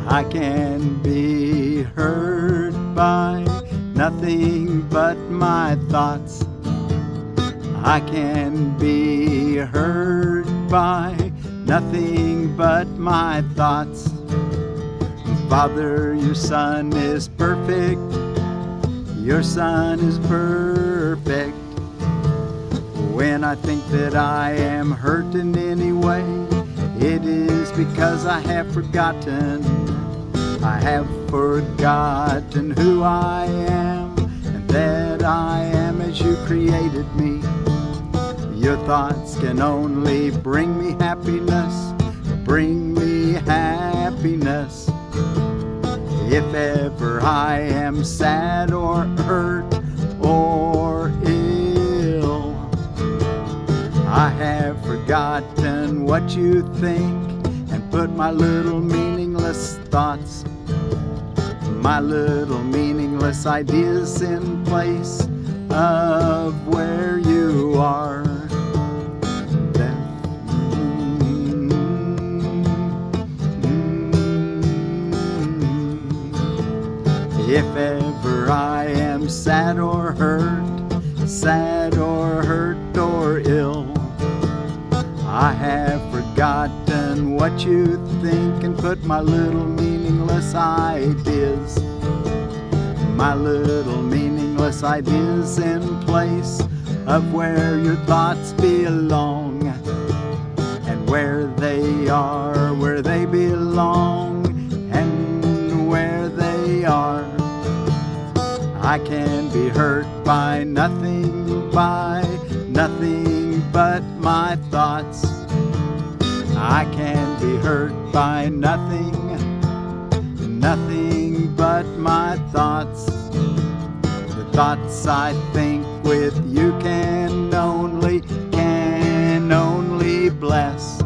I can be hurt by nothing but my thoughts. I can be hurt by nothing but my thoughts. Father, your Son is perfect. Your Son is perfect. When I think that I am hurt in any way, it is because I have forgotten. I have forgotten who I am, and that I am as you created me. Your thoughts can only bring me happiness, bring me happiness. If ever I am sad or hurt or ill, I have forgotten what you think and put my little meaningless thoughts, my little meaningless ideas in place of where you are. If ever I am sad or hurt or ill, I have forgotten what you think and put my little meaningless ideas, my little meaningless ideas in place of where your thoughts belong, and where they are, where they belong, and where they are. I can be hurt by nothing but my thoughts. I can be hurt by nothing but my thoughts. The thoughts I think with you can only bless.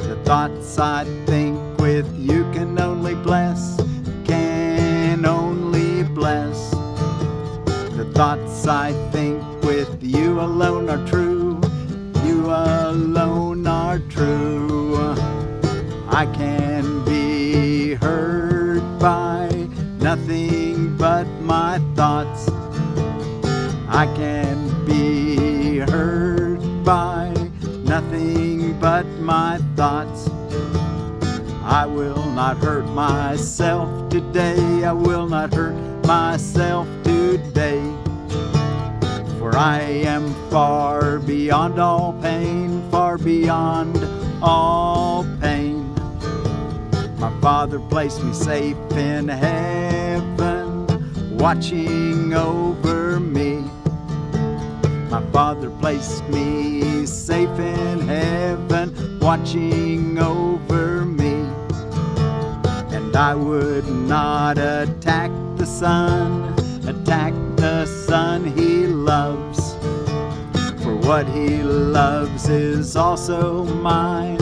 The thoughts I think with you can only bless, can only bless. The thoughts I think with you alone are true, you alone are true. I can be hurt by nothing but my thoughts. I can be hurt by nothing but my thoughts. I will not hurt myself today. I will not hurt myself today. For I am far beyond all pain, far beyond all pain. My Father placed me safe in heaven, watching over me. My Father placed me safe in heaven, watching over me. And I would not attack the Son He loves. For what He loves is also mine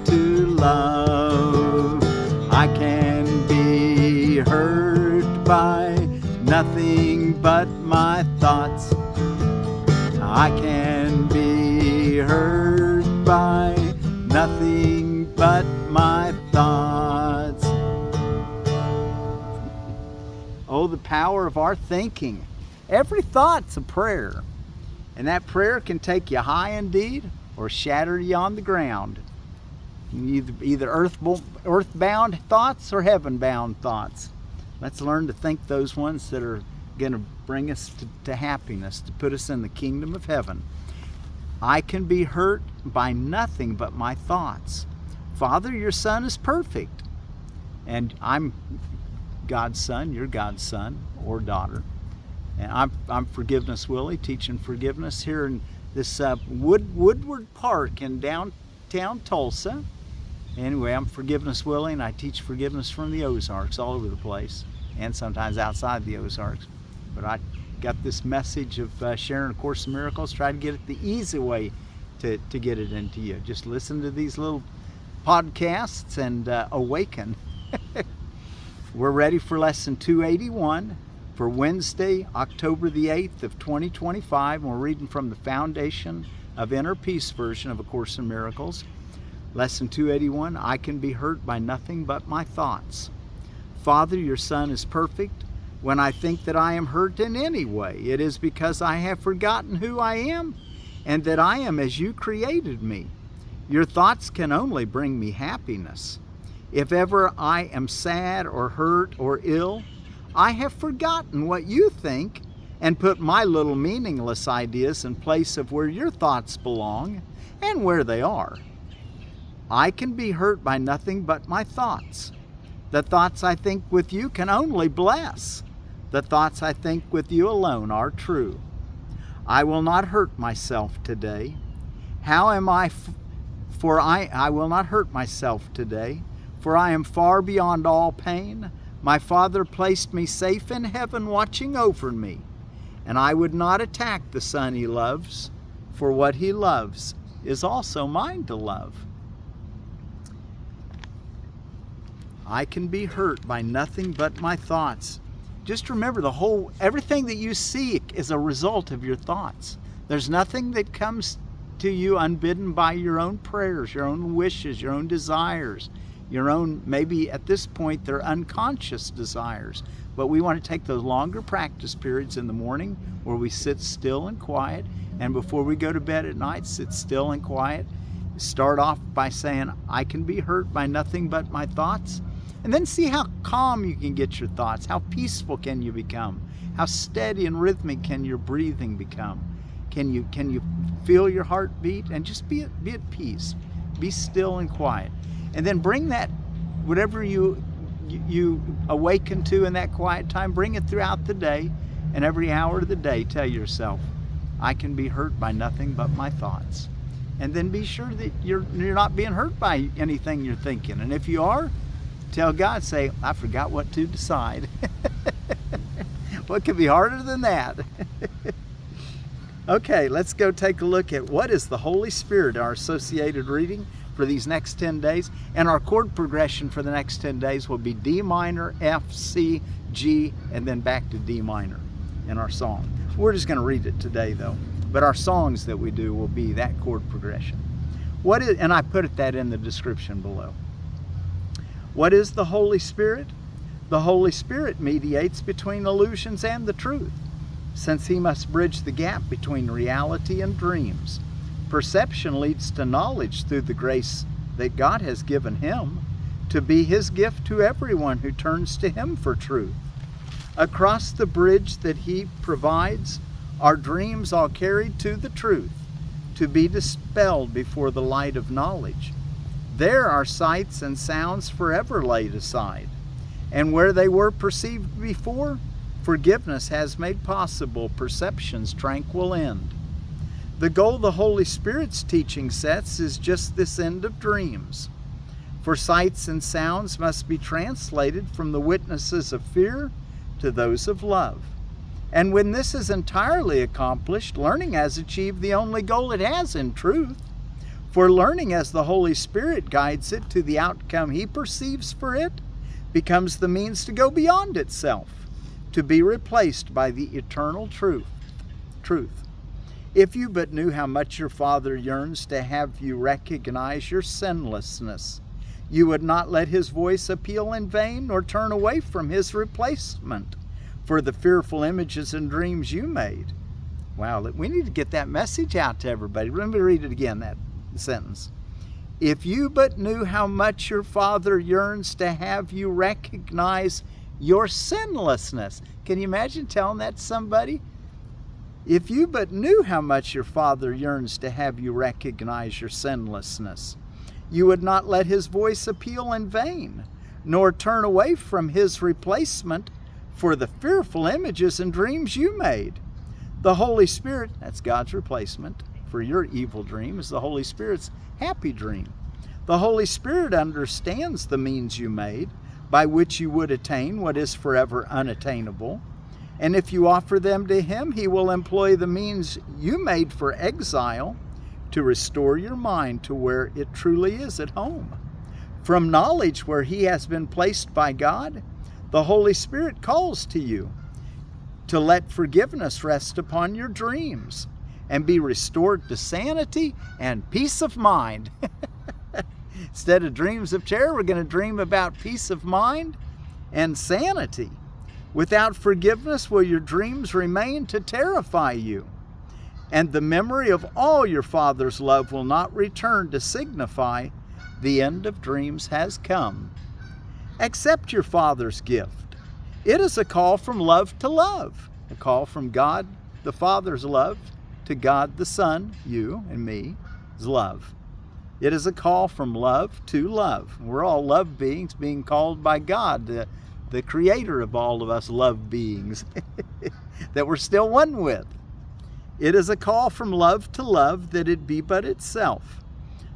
to love. I can be hurt by nothing but my thoughts. I can be hurt by nothing but my thoughts. Oh, the power of our thinking. Every thought's a prayer. And that prayer can take you high indeed or shatter you on the ground. Either earthbound thoughts or heaven-bound thoughts. Let's learn to think those ones that are going to bring us to happiness, to put us in the kingdom of heaven. I can be hurt by nothing but my thoughts. Father, your Son is perfect. And I'm God's son, you're God's son or daughter. And I'm Forgiveness Willie, teaching forgiveness here in this Woodward Park in downtown Tulsa. Anyway, I'm Forgiveness Willie, and I teach forgiveness from the Ozarks all over the place, and sometimes outside the Ozarks. But I got this message of sharing A Course in Miracles, try to get it the easy way to get it into you. Just listen to these little podcasts and awaken. We're ready for lesson 281 for Wednesday, October the 8th of 2025. And we're reading from the Foundation of Inner Peace version of A Course in Miracles. Lesson 281, I can be hurt by nothing but my thoughts. Father, your Son is perfect. When I think that I am hurt in any way, it is because I have forgotten who I am and that I am as you created me. Your thoughts can only bring me happiness. If ever I am sad or hurt or ill, I have forgotten what you think and put my little meaningless ideas in place of where your thoughts belong and where they are. I can be hurt by nothing but my thoughts. The thoughts I think with you can only bless. The thoughts I think with you alone are true. I will not hurt myself today. How am I? I will not hurt myself today, for I am far beyond all pain. My Father placed me safe in heaven watching over me, and I would not attack the Son he loves, for what he loves is also mine to love. I can be hurt by nothing but my thoughts. Just remember, everything that you seek is a result of your thoughts. There's nothing that comes to you unbidden by your own prayers, your own wishes, your own desires, your own, maybe at this point, they're unconscious desires. But we want to take those longer practice periods in the morning where we sit still and quiet, and before we go to bed at night, sit still and quiet. Start off by saying, I can be hurt by nothing but my thoughts. And then see how calm you can get your thoughts. How peaceful can you become? How steady and rhythmic can your breathing become? Can you feel your heart beat? And just be at peace. Be still and quiet. And then bring that, whatever you awaken to in that quiet time, bring it throughout the day. And every hour of the day, tell yourself, I can be hurt by nothing but my thoughts. And then be sure that you're not being hurt by anything you're thinking. And if you are, tell God, say, I forgot what to decide. What could be harder than that? Okay, let's go take a look at what is the Holy Spirit, our associated reading for these next 10 days. And our chord progression for the next 10 days will be D minor, F, C, G, and then back to D minor in our song. We're just going to read it today, though. But our songs that we do will be that chord progression. And I put that in the description below. What is the Holy Spirit? The Holy Spirit mediates between illusions and the truth, since he must bridge the gap between reality and dreams. Perception leads to knowledge through the grace that God has given him to be his gift to everyone who turns to him for truth. Across the bridge that he provides, our dreams are carried to the truth, to be dispelled before the light of knowledge. There our sights and sounds forever laid aside, and where they were perceived before, forgiveness has made possible perception's tranquil end. The goal the Holy Spirit's teaching sets is just this end of dreams. For sights and sounds must be translated from the witnesses of fear to those of love. And when this is entirely accomplished, learning has achieved the only goal it has in truth. For learning, as the Holy Spirit guides it to the outcome he perceives for it, becomes the means to go beyond itself, to be replaced by the eternal truth. If you but knew how much your Father yearns to have you recognize your sinlessness, you would not let his voice appeal in vain, nor turn away from his replacement for the fearful images and dreams you made. Wow, we need to get that message out to everybody. Let me read it again, that sentence. If you but knew how much your Father yearns to have you recognize your sinlessness. Can you imagine telling that to somebody? If you but knew how much your Father yearns to have you recognize your sinlessness, you would not let his voice appeal in vain, nor turn away from his replacement for the fearful images and dreams you made. The Holy Spirit, that's God's replacement for your evil dream, is the Holy Spirit's happy dream. The Holy Spirit understands the means you made by which you would attain what is forever unattainable. And if you offer them to him, he will employ the means you made for exile to restore your mind to where it truly is at home. From knowledge where he has been placed by God, the Holy Spirit calls to you to let forgiveness rest upon your dreams and be restored to sanity and peace of mind. Instead of dreams of terror, we're going to dream about peace of mind and sanity. Without forgiveness, will your dreams remain to terrify you? And the memory of all your Father's love will not return to signify the end of dreams has come. Accept your Father's gift. It is a call from love to love, a call from God the Father's love to God the Son, you and me, is love. It is a call from love to love. We're all love beings being called by God, the creator of all of us love beings that we're still one with. It is a call from love to love, that it be but itself.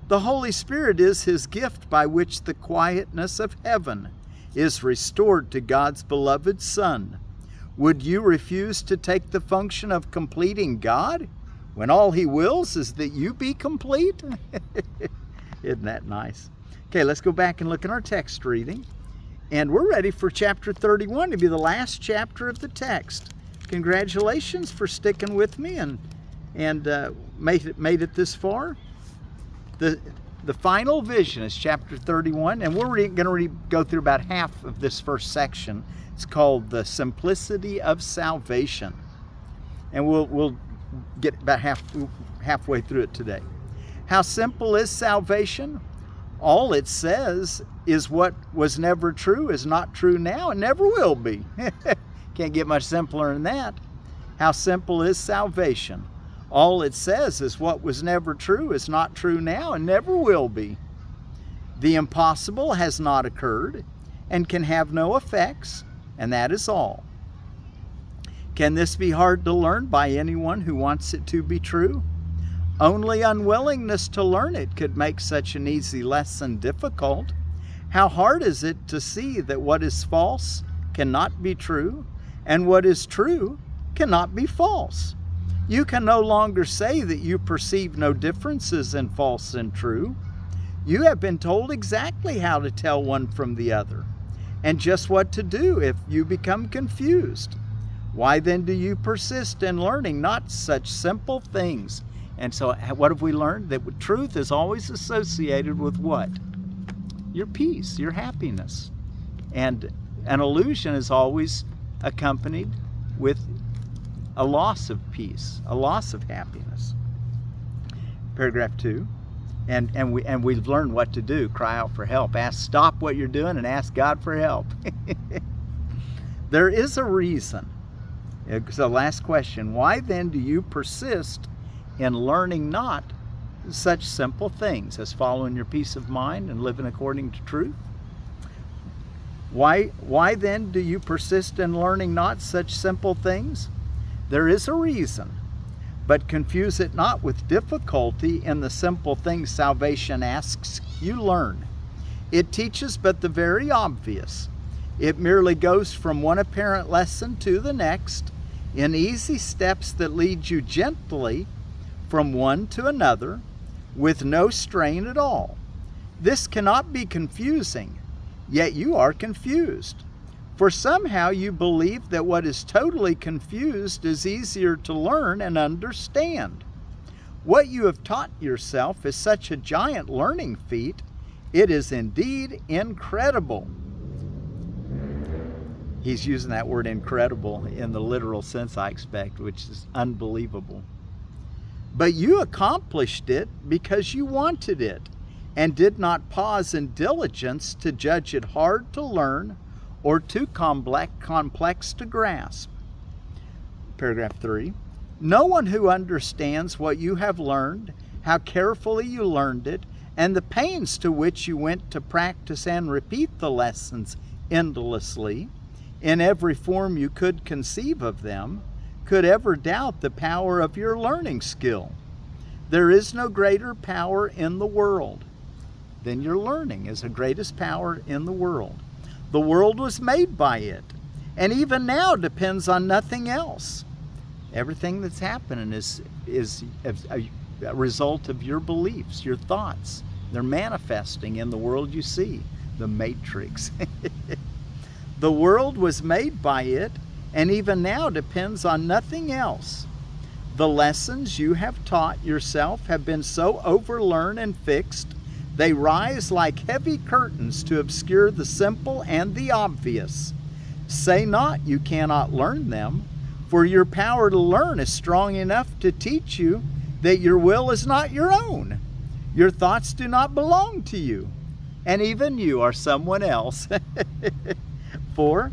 The Holy Spirit is his gift by which the quietness of heaven is restored to God's beloved Son. Would you refuse to take the function of completing God when all he wills is that you be complete? Isn't that nice? Okay, let's go back and look at our text reading. And we're ready for chapter 31 to be the last chapter of the text. Congratulations for sticking with me and made it this far. The final vision is chapter 31, and we're going to go through about half of this first section. It's called the simplicity of salvation, and we'll get about halfway through it today. How simple is salvation? All it says is what was never true is not true now and never will be. Can't get much simpler than that. How simple is salvation? All it says is what was never true is not true now and never will be. The impossible has not occurred and can have no effects, and that is all. Can this be hard to learn by anyone who wants it to be true? Only unwillingness to learn it could make such an easy lesson difficult. How hard is it to see that what is false cannot be true, and what is true cannot be false? You can no longer say that you perceive no differences in false and true. You have been told exactly how to tell one from the other, and just what to do if you become confused. Why then do you persist in learning not such simple things? And so what have we learned? That truth is always associated with what? Your peace, your happiness. And an illusion is always accompanied with a loss of peace, a loss of happiness. Paragraph 2. And we've learned what to do. Cry out for help. Stop what you're doing and ask God for help. There is a reason. So last question. Why then do you persist in learning not such simple things as following your peace of mind and living according to truth? Why then do you persist in learning not such simple things? There is a reason, but confuse it not with difficulty in the simple things salvation asks you learn. It teaches but the very obvious. It merely goes from one apparent lesson to the next in easy steps that lead you gently from one to another with no strain at all. This cannot be confusing, yet you are confused. For somehow you believe that what is totally confused is easier to learn and understand. What you have taught yourself is such a giant learning feat, it is indeed incredible. He's using that word incredible in the literal sense, I expect, which is unbelievable. But you accomplished it because you wanted it, and did not pause in diligence to judge it hard to learn or too complex to grasp. Paragraph 3. No one who understands what you have learned, how carefully you learned it, and the pains to which you went to practice and repeat the lessons endlessly, in every form you could conceive of them, could ever doubt the power of your learning skill. There is no greater power in the world than your learning is the greatest power in the world. The world was made by it, and even now depends on nothing else. Everything that's happening is a result of your beliefs, your thoughts. They're manifesting in the world you see, the matrix. The world was made by it, and even now depends on nothing else. The lessons you have taught yourself have been so overlearned and fixed They rise like heavy curtains to obscure the simple and the obvious. Say not you cannot learn them, for your power to learn is strong enough to teach you that your will is not your own. Your thoughts do not belong to you, and even you are someone else. For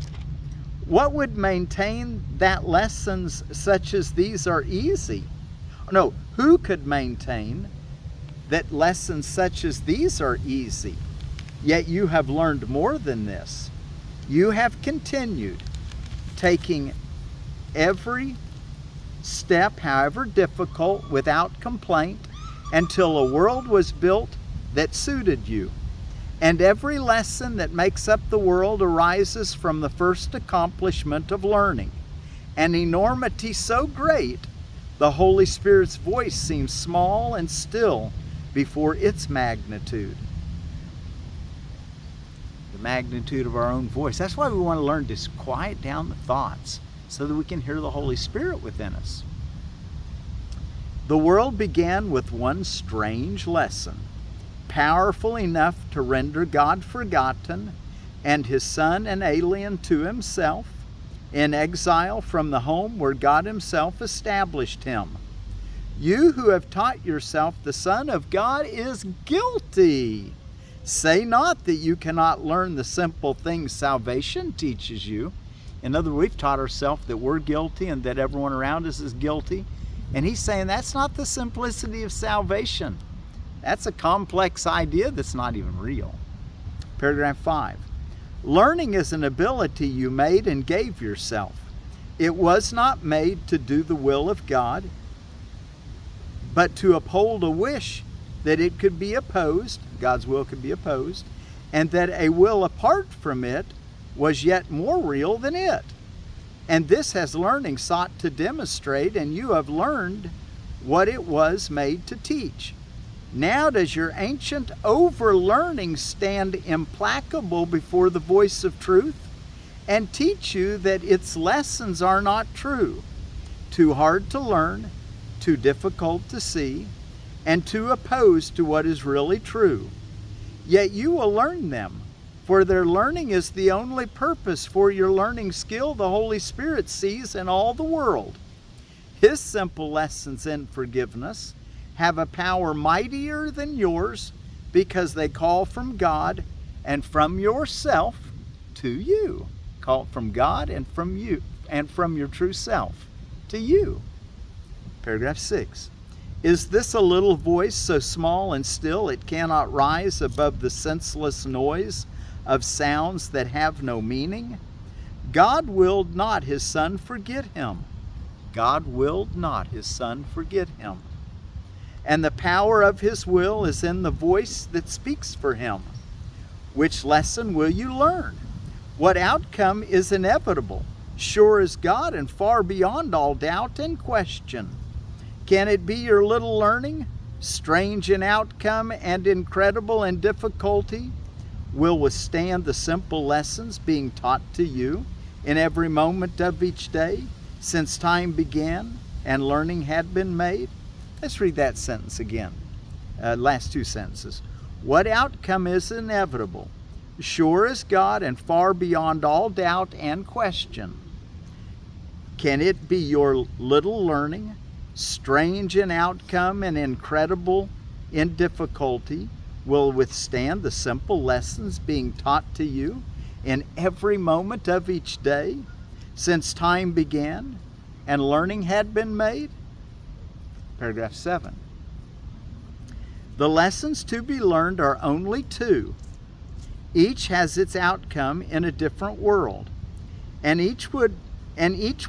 what would maintain that lessons such as these are easy? No, who could maintain that lessons such as these are easy? Yet you have learned more than this. You have continued, taking every step, however difficult, without complaint, until a world was built that suited you. And every lesson that makes up the world arises from the first accomplishment of learning. An enormity so great, the Holy Spirit's voice seems small and still before its magnitude. The magnitude of our own voice. That's why we want to learn to quiet down the thoughts so that we can hear the Holy Spirit within us. The world began with one strange lesson, powerful enough to render God forgotten and his Son an alien to himself, in exile from the home where God himself established him. You who have taught yourself the Son of God is guilty. Say not that you cannot learn the simple things salvation teaches you. In other words, we've taught ourselves that we're guilty and that everyone around us is guilty. And he's saying that's not the simplicity of salvation. That's a complex idea that's not even real. Paragraph 5. Learning is an ability you made and gave yourself. It was not made to do the will of God, but to uphold a wish that it could be opposed, God's will could be opposed, and that a will apart from it was yet more real than it. And this has learning sought to demonstrate, and you have learned what it was made to teach. Now does your ancient over-learning stand implacable before the voice of truth and teach you that its lessons are not true, too hard to learn, too difficult to see, and too opposed to what is really true. Yet you will learn them, for their learning is the only purpose for your learning skill the Holy Spirit sees in all the world. His simple lessons in forgiveness have a power mightier than yours because they call from God and from yourself to you. Call from God and from you and from your true self to you. Paragraph 6. Is this a little voice so small and still it cannot rise above the senseless noise of sounds that have no meaning? God willed not his Son forget him. God willed not his Son forget him. And the power of his will is in the voice that speaks for him. Which lesson will you learn? What outcome is inevitable, sure as God and far beyond all doubt and question? Can it be your little learning, strange in outcome and incredible in difficulty, will withstand the simple lessons being taught to you in every moment of each day since time began and learning had been made? Let's read that sentence again. Last two sentences. What outcome is inevitable, sure as God and far beyond all doubt and question? Can it be your little learning, strange in outcome and incredible in difficulty, will withstand the simple lessons being taught to you in every moment of each day since time began and learning had been made? Paragraph 7. The lessons to be learned are only two. Each has its outcome in a different world, and each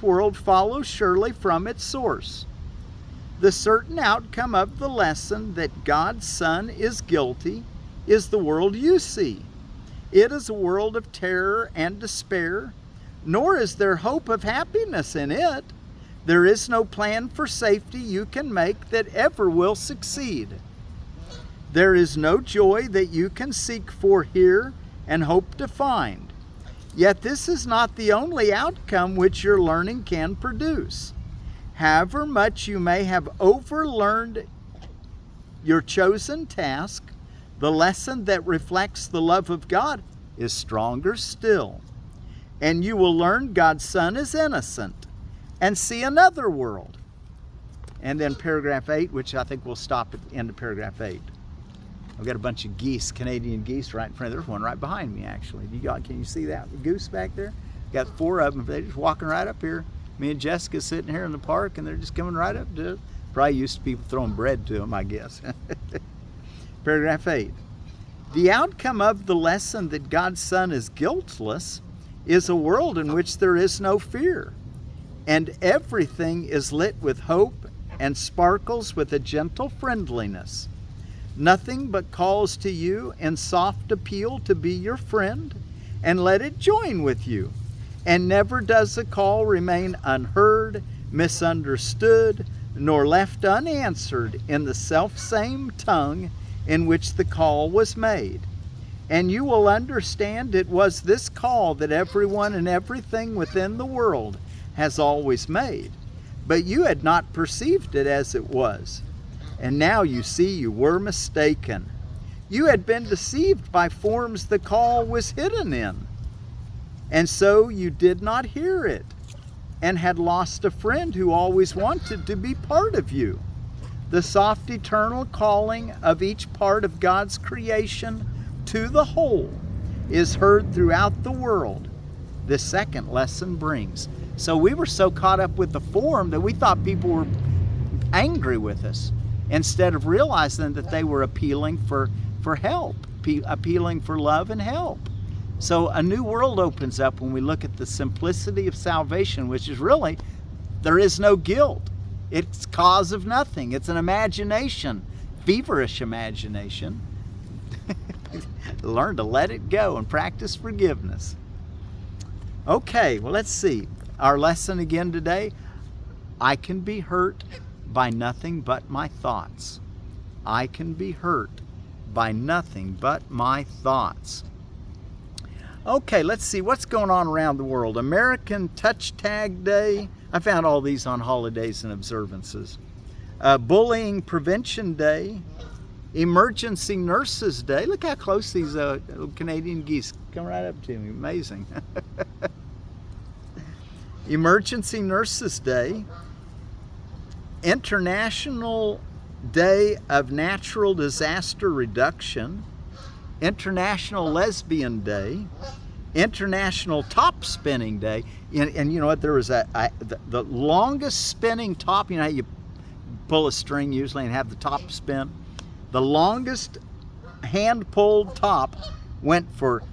world follows surely from its source. The certain outcome of the lesson that God's Son is guilty is the world you see. It is a world of terror and despair, nor is there hope of happiness in it. There is no plan for safety you can make that ever will succeed. There is no joy that you can seek for here and hope to find. Yet this is not the only outcome which your learning can produce. However much you may have overlearned your chosen task, The lesson that reflects the love of God is stronger still. And you will learn God's Son is innocent and see another world. And then paragraph 8, which I think we'll stop at the end of paragraph 8. I've got a bunch of geese, Canadian geese right in front. There's one right behind me, actually. Can you see that goose back there? Got 4 of them. They're just walking right up here. Me and Jessica sitting here in the park, and they're just coming right up to it. Probably used to people throwing bread to them, I guess. Paragraph 8. The outcome of the lesson that God's Son is guiltless is a world in which there is no fear, and everything is lit with hope and sparkles with a gentle friendliness. Nothing but calls to you in soft appeal to be your friend, and let it join with you. And never does the call remain unheard, misunderstood, nor left unanswered in the self-same tongue in which the call was made. And you will understand it was this call that everyone and everything within the world has always made. But you had not perceived it as it was. And now you see you were mistaken. You had been deceived by forms the call was hidden in. And so you did not hear it, and had lost a friend who always wanted to be part of you. The soft eternal calling of each part of God's creation to the whole is heard throughout the world. The second lesson brings. So we were so caught up with the form that we thought people were angry with us, instead of realizing that they were appealing for help, appealing for love and help. So a new world opens up when we look at the simplicity of salvation, which is really, there is no guilt. It's cause of nothing. It's an imagination, feverish imagination. Learn to let it go and practice forgiveness. Okay, well, let's see. Our lesson again today. I can be hurt by nothing but my thoughts. I can be hurt by nothing but my thoughts. Okay, let's see what's going on around the world. American Touch Tag Day. I found all these on holidays and observances. Bullying Prevention Day. Emergency Nurses Day. Look how close these little Canadian geese come right up to me. Amazing. Emergency Nurses Day. International Day of Natural Disaster Reduction. International Lesbian Day. International Top Spinning Day. And you know what, there was the longest spinning top. You know how you pull a string usually and have the top spin? The longest hand-pulled top went for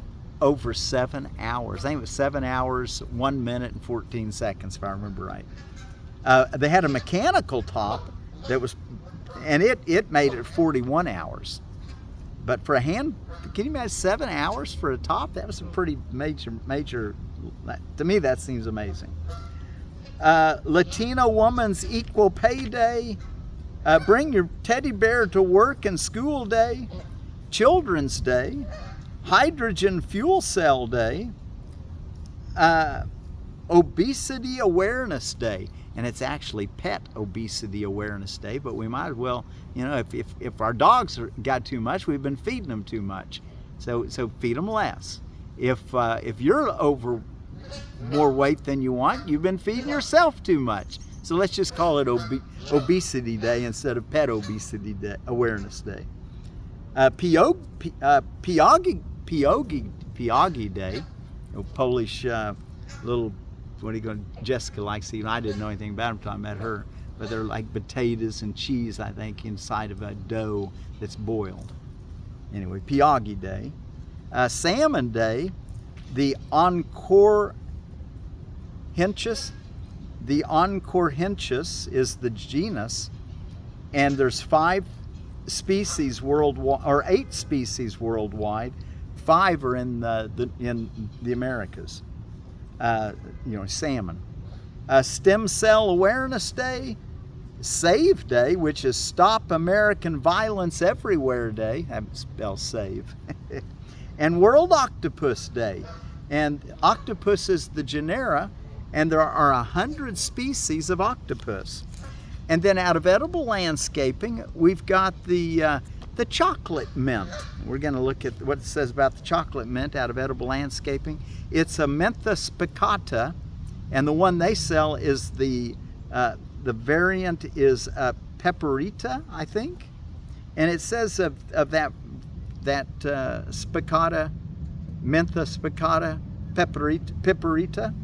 over 7 hours. I think it was 7 hours, 1 minute and 14 seconds, if I remember right. They had a mechanical top that was, and it made it 41 hours. But for a hand, can you imagine 7 hours for a top? That was a pretty major, to me that seems amazing. Latino Woman's Equal Pay Day. Bring your teddy bear to work and school day. Children's Day. Hydrogen Fuel Cell Day. Obesity Awareness Day. And it's actually Pet Obesity Awareness Day, but we might as well, you know, if our dogs got too much, we've been feeding them too much. So feed them less. If you're over more weight than you want, you've been feeding yourself too much. So let's just call it Obesity Day instead of Pet Obesity Day, Awareness Day. Pierogi Day, a Polish little, what are you going? Jessica likes to eat. I didn't know anything about them until I met her. But they're like potatoes and cheese, I think, inside of a dough that's boiled. Anyway, Pierogi Day. Salmon Day. The Oncorhynchus. The Oncorhynchus is the genus, and there's 5 species worldwide, or 8 species worldwide. 5 are in the Americas. Salmon. Stem Cell Awareness Day. Save Day, which is Stop American Violence Everywhere Day. That spells save. And World Octopus Day. And octopus is the genera, and there are 100 species of octopus. And then out of edible landscaping, we've got the the chocolate mint. We're going to look at what it says about the chocolate mint out of Edible Landscaping. It's a Mentha spicata, and the one they sell is the variant is Pepperita, I think. And it says of that spicata, Mentha spicata, Pepperita,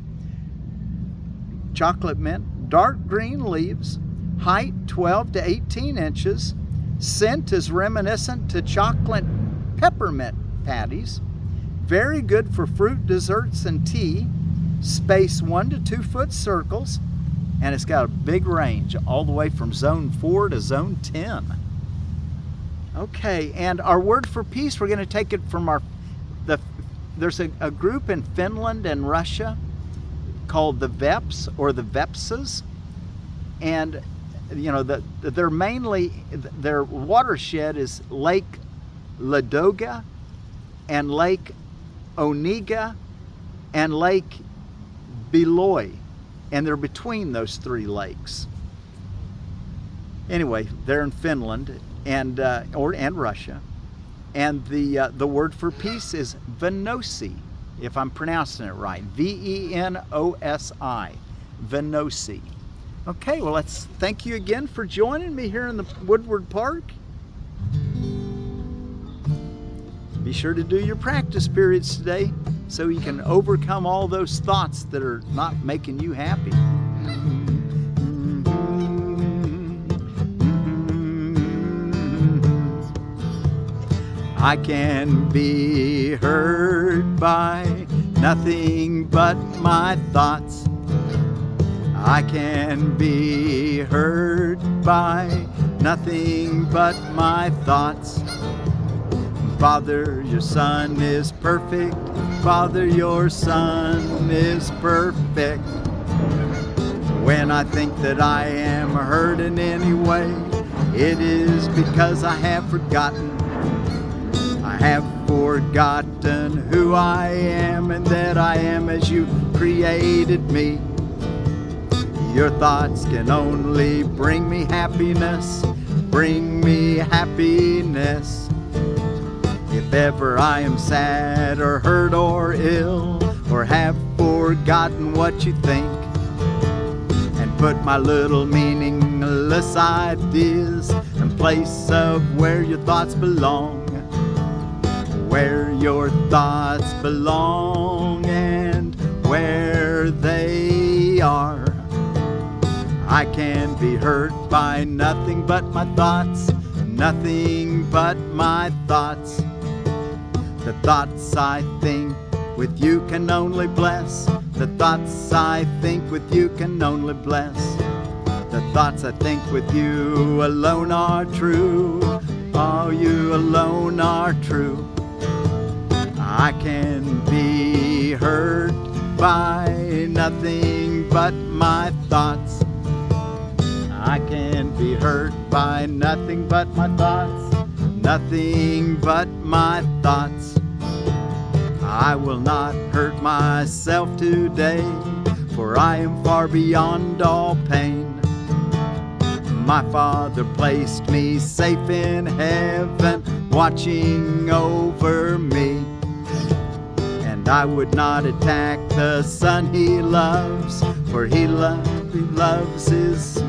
chocolate mint, dark green leaves, height 12 to 18 inches, scent is reminiscent to chocolate peppermint patties, very good for fruit desserts and tea, space 1 to 2 foot circles, and it's got a big range all the way from zone 4 to zone 10. Okay, and our word for peace, we're going to take it from there's a group in Finland and Russia called the Veps or the Vepsas, and you know they're mainly, their watershed is Lake Ladoga and Lake Onega and Lake Beloy, and they're between those 3 lakes. Anyway, they're in Finland and Russia, and the word for peace is Venosi, if I'm pronouncing it right. Venosi, Venosi. Okay, well, let's thank you again for joining me here in the Woodward Park. Be sure to do your practice periods today so you can overcome all those thoughts that are not making you happy. I can be hurt by nothing but my thoughts. I can be hurt by nothing but my thoughts. Father, your Son is perfect. Father, your Son is perfect. When I think that I am hurt in any way, it is because I have forgotten. I have forgotten who I am and that I am as you created me. Your thoughts can only bring me happiness, bring me happiness. If ever I am sad or hurt or ill, or have forgotten what you think, and put my little meaningless ideas in place of where your thoughts belong, where your thoughts belong and where they are. I can be hurt by nothing but my thoughts, nothing but my thoughts. The thoughts I think with you can only bless. The thoughts I think with you can only bless. The thoughts I think with you alone are true. Oh, you alone are true. I can be hurt by nothing but my thoughts. I can be hurt by nothing but my thoughts, nothing but my thoughts. I will not hurt myself today, for I am far beyond all pain. My Father placed me safe in heaven, watching over me. And I would not attack the Son he loves, for he loves his.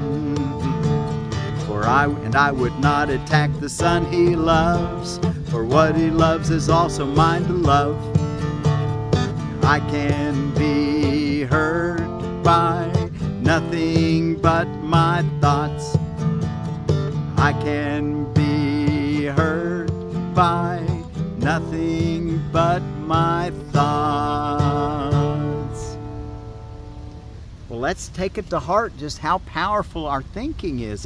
I would not attack the Son he loves, for what he loves is also mine to love. I can be hurt by nothing but my thoughts. I can be hurt by nothing but my thoughts. Well, let's take it to heart just how powerful our thinking is.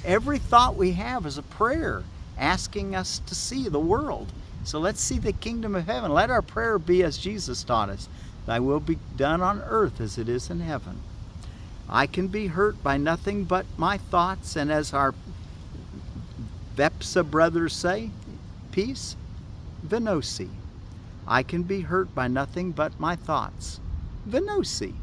Every thought we have is a prayer asking us to see the world. So let's see the kingdom of heaven. Let our prayer be as Jesus taught us. Thy will be done on earth as it is in heaven. I can be hurt by nothing but my thoughts, and as our Vepsa brothers say, peace, Venosi. I can be hurt by nothing but my thoughts, Venosi.